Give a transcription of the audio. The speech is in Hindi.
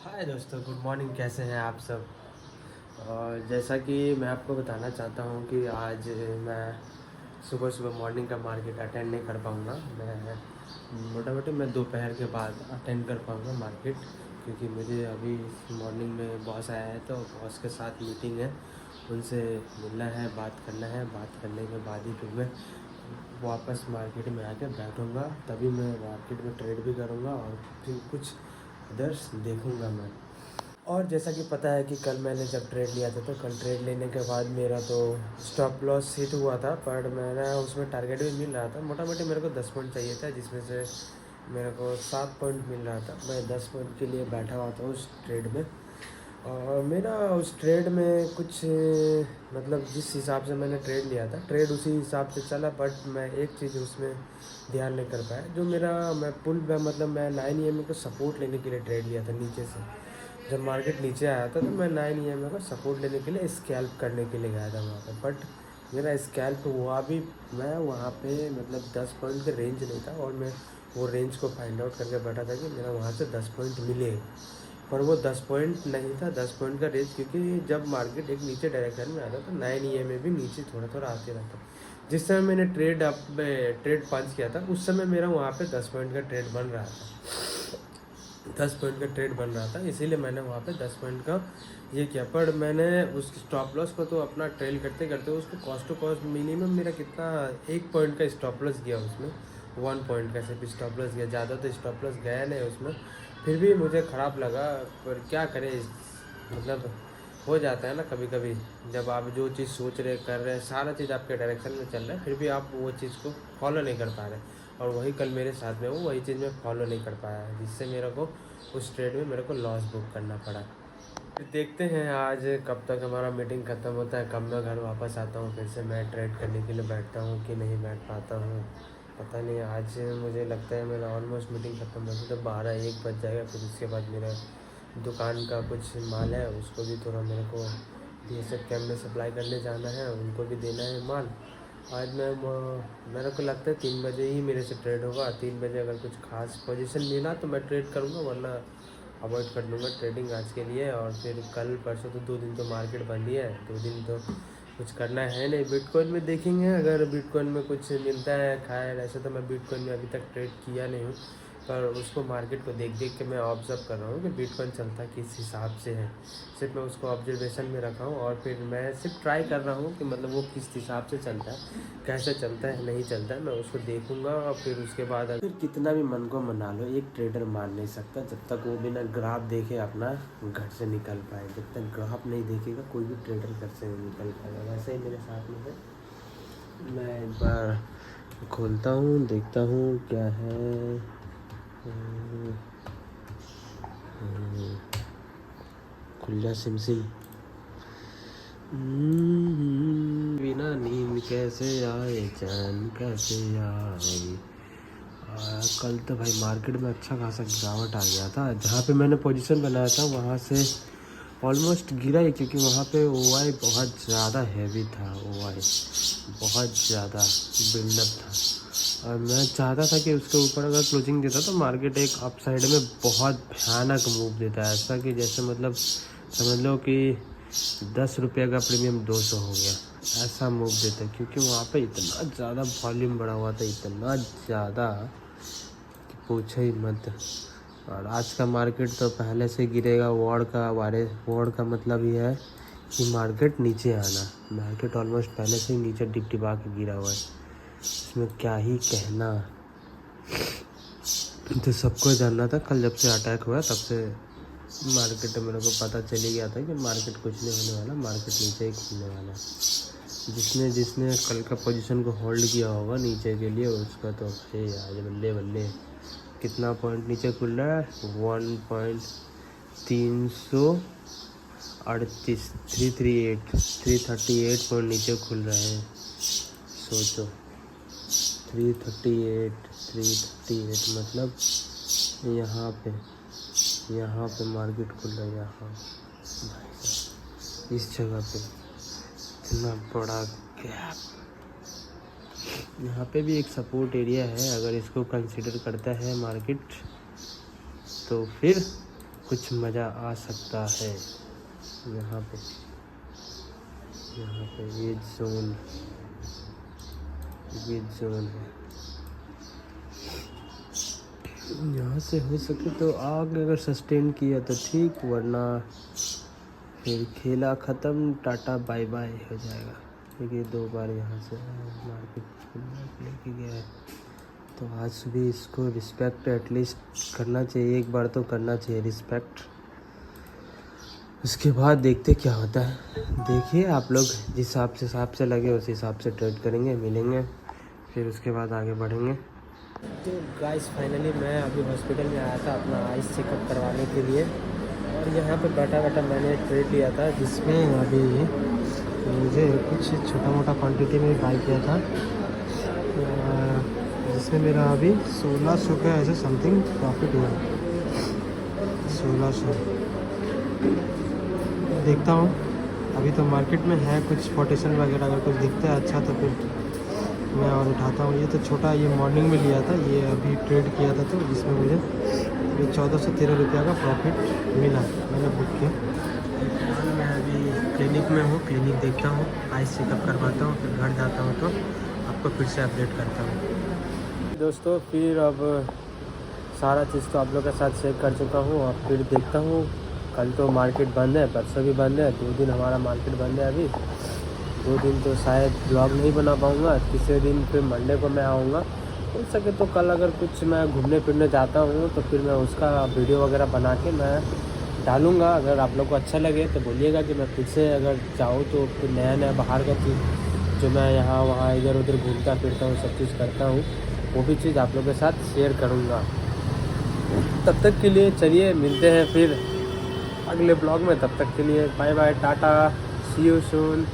हाय दोस्तों, गुड मॉर्निंग। कैसे हैं आप सब? और जैसा कि मैं आपको बताना चाहता हूं कि आज मैं सुबह सुबह मॉर्निंग का मार्केट अटेंड नहीं कर पाऊंगा। मैं मोटा मोटी मैं दोपहर के बाद अटेंड कर पाऊंगा मार्केट, क्योंकि मुझे अभी मॉर्निंग में बॉस आया है, तो बॉस के साथ मीटिंग है, उनसे मिलना है, बात करना है। बात करने के बाद ही फिर मैं वापस मार्केट में आके बैठूंगा, तभी मैं मार्केट में ट्रेड भी करूंगा और फिर कुछ अदर्स देखूंगा मैं। और जैसा कि पता है कि कल मैंने जब ट्रेड लिया था, तो कल ट्रेड लेने के बाद मेरा तो स्टॉप लॉस हिट हुआ था, पर मेरा उसमें टारगेट भी मिल रहा था। मोटा मोटी मेरे को 10 पॉइंट चाहिए था, जिसमें से मेरे को 7 पॉइंट मिल रहा था। मैं 10 पॉइंट के लिए बैठा हुआ था उस ट्रेड में। और मेरा उस ट्रेड में कुछ मतलब जिस हिसाब से मैंने ट्रेड लिया था, ट्रेड उसी हिसाब से चला, बट मैं एक चीज़ उसमें ध्यान नहीं कर पाया। जो मेरा मैं पुल मतलब मैं 9 EMA को सपोर्ट लेने के लिए ट्रेड लिया था नीचे से। जब मार्केट नीचे आया था, तो मैं 9 EMA का सपोर्ट लेने के लिए स्कैल्प करने के लिए गया था वहाँ पर, बट मेरा स्कैल्प हुआ भी। मैं वहाँ पे मतलब 10 पॉइंट का रेंज नहीं था, और मैं वो रेंज को फाइंड आउट करके बैठा था कि मेरा वहाँ से 10 पॉइंट मिले, पर वो 10 पॉइंट नहीं था, 10 पॉइंट का रेंज। क्योंकि जब मार्केट एक नीचे डायरेक्शन में आता, तो 9 EMA भी नीचे थोड़ा थोड़ा आते रहता। जिस समय मैंने ट्रेड पंच किया था, उस समय मेरा वहाँ पे 10 पॉइंट का ट्रेड बन रहा था। 10 पॉइंट का ट्रेड बन रहा था, इसीलिए मैंने वहाँ पे 10 पॉइंट का ये किया। पर मैंने उस स्टॉप लॉस को तो अपना ट्रेल करते करते उसको कॉस्ट टू कॉस्ट मिनिमम मेरा कितना 1 पॉइंट का स्टॉप लॉस गया उसमें। 1 पॉइंट का सिर्फ स्टॉप लॉस गया, ज़्यादा तो स्टॉप लॉस गया नहीं उसमें। फिर भी मुझे ख़राब लगा, पर क्या करें, मतलब हो जाता है ना कभी कभी। जब आप जो चीज़ सोच रहे कर रहे हैं, सारा चीज़ आपके डायरेक्शन में चल रहा है, फिर भी आप वो चीज़ को फॉलो नहीं कर पा रहे। और वही कल मेरे साथ में वही चीज़ मैं फॉलो नहीं कर पाया, जिससे मेरे को उस ट्रेड में मेरे को लॉस बुक करना पड़ा। फिर देखते हैं आज कब तक हमारा मीटिंग ख़त्म होता है, कब मैं घर वापस आता हूँ, फिर से मैं ट्रेड करने के लिए बैठता हूँ कि नहीं बैठ पाता हूँ, पता नहीं। आज मुझे लगता है मेरा ऑलमोस्ट मीटिंग ख़त्म होती तो 12-1 बज जाएगा। फिर उसके बाद मेरा दुकान का कुछ माल है, उसको भी थोड़ा मेरे को BSF कैम्प में सप्लाई करने जाना है, उनको भी देना है माल। आज मेरे को लगता है 3 बजे ही मेरे से ट्रेड होगा। 3 बजे अगर कुछ खास पोजीशन मिला तो मैं ट्रेड करूँगा, वरना अवॉइड कर दूँगा ट्रेडिंग आज के लिए। और फिर कल परसों तो 2 दिन तो मार्केट बंद ही है, 2 दिन तो कुछ करना है नहीं। बिटकॉइन में देखेंगे, अगर बिटकॉइन में कुछ मिलता है खैर। ऐसे तो मैं बिटकॉइन में अभी तक ट्रेड किया नहीं हूँ, पर उसको मार्केट को देख देख के मैं ऑब्ज़र्व कर रहा हूँ कि बिटकॉइन चलता किस हिसाब से है। सिर्फ मैं उसको ऑब्जर्वेशन में रखा हूँ, और फिर मैं सिर्फ ट्राई कर रहा हूँ कि मतलब वो किस हिसाब से चलता है, कैसे चलता है, नहीं चलता है। मैं उसको देखूँगा, और फिर उसके बाद फिर कितना भी मन को मना लो, एक ट्रेडर मान नहीं सकता जब तक वो बिना ग्राफ देखे अपना घर से निकल पाए। जब तक ग्राफ नहीं देखेगा, कोई भी ट्रेडर घर से नहीं निकल पाएगा। वैसे ही मेरे साथ में है। मैं एक बार खोलता हूँ, देखता हूँ क्या है। खुल जा सिम सिम। बिना नींद कैसे आए, चैन कैसे आए। कल तो भाई मार्केट में अच्छा खासा गिरावट आ गया था। जहाँ पे मैंने पोजीशन बनाया था वहाँ से ऑलमोस्ट गिरा ही, क्योंकि वहाँ पे OI बहुत ज़्यादा हैवी था। OI बहुत ज़्यादा बिल्डअप था, और मैं चाहता था कि उसके ऊपर अगर क्लोजिंग देता तो मार्केट एक अप साइड में बहुत भयानक मूव देता है। ऐसा कि जैसे मतलब समझ लो कि 10 रुपये का प्रीमियम 200 हो गया, ऐसा मूव देता है। क्योंकि वहाँ पे इतना ज़्यादा वॉल्यूम बढ़ा हुआ था, इतना ज़्यादा कि पूछो ही मत। और आज का मार्केट तो पहले से गिरेगा। वॉर का मतलब ये है कि मार्केट नीचे आना। मार्केट ऑलमोस्ट पहले से ही नीचे टिपटिपा के गिरा हुआ है, इसमें क्या ही कहना। तो सबको जानना था, कल जब से अटैक हुआ तब से मार्केट मेरे को पता चल ही गया था कि मार्केट कुछ नहीं होने वाला, मार्केट नीचे ही खुलने वाला। जिसने जिसने कल का पोजीशन को होल्ड किया होगा नीचे के लिए, उसका तो भाई आज बल्ले बल्ले। कितना पॉइंट नीचे खुल रहा है? 338 पॉइंट नीचे खुल रहे हैं। सोचो 338 मतलब यहाँ पे मार्केट खुल रहा है। यहाँ इस जगह पे इतना बड़ा गैप। यहाँ पे भी एक सपोर्ट एरिया है, अगर इसको कंसीडर करता है मार्केट तो फिर कुछ मज़ा आ सकता है। यहाँ पे ये जोन है। यहाँ से हो सके तो आगे अगर सस्टेन किया तो ठीक, वरना फिर खेला ख़त्म, टाटा बाय बाय हो जाएगा। क्योंकि 2 बार यहाँ से मार्केट लेके गया है, तो आज भी इसको रिस्पेक्ट एटलीस्ट करना चाहिए, एक बार तो करना चाहिए रिस्पेक्ट। उसके बाद देखते क्या होता है। देखिए आप लोग जिस हिसाब से लगे उस हिसाब से ट्रेड करेंगे, मिलेंगे, फिर उसके बाद आगे बढ़ेंगे। तो गाइस फाइनली मैं अभी हॉस्पिटल में आया था अपना आइस चेकअप करवाने के लिए, और यहाँ पे बैठा मैंने ट्रेड लिया था, जिसमें अभी मुझे कुछ छोटा मोटा क्वांटिटी में बाई किया था, जिसमें मेरा अभी 1600 का ऐसे समथिंग प्रॉफिट हुआ। 1600 देखता हूँ। अभी तो मार्केट में है कुछ कोटेशन वगैरह, अगर कुछ दिखता है अच्छा तो फिर मैं और उठाता हूँ। ये तो छोटा, ये मॉर्निंग में लिया था, ये अभी ट्रेड किया था, तो जिसमें मुझे ये 1413 रुपये का प्रॉफिट मिला, मैंने बुक किया। मैं अभी क्लिनिक में हूँ, क्लिनिक देखता हूँ, आइस चेकअप करवाता हूँ, फिर घर जाता हूँ तो आपको फिर से अपडेट करता हूँ। दोस्तों फिर अब सारा चीज़ तो आप लोग के साथ शेयर कर चुका हूँ। अब फिर देखता हूँ, कल तो मार्केट बंद है, परसों भी बंद है, 2 दिन हमारा मार्केट बंद है। अभी 2 दिन तो शायद ब्लॉग नहीं बना पाऊँगा, तीसरे दिन फिर मंडे को मैं आऊँगा। हो सके तो कल अगर कुछ मैं घूमने फिरने जाता हूँ तो फिर मैं उसका वीडियो वगैरह बना के मैं डालूँगा। अगर आप लोग को अच्छा लगे तो बोलिएगा कि मैं फिर से अगर चाहूँ तो फिर नया बाहर का चीज़ जो मैं यहाँ वहाँ इधर उधर घूमता फिरता हूँ, सब चीज़ करता हूँ, वो भी चीज़ आप लोग के साथ शेयर करूँगा। तब तक के लिए चलिए मिलते हैं फिर अगले ब्लॉग में। तब तक के लिए bye bye, tata, see you soon.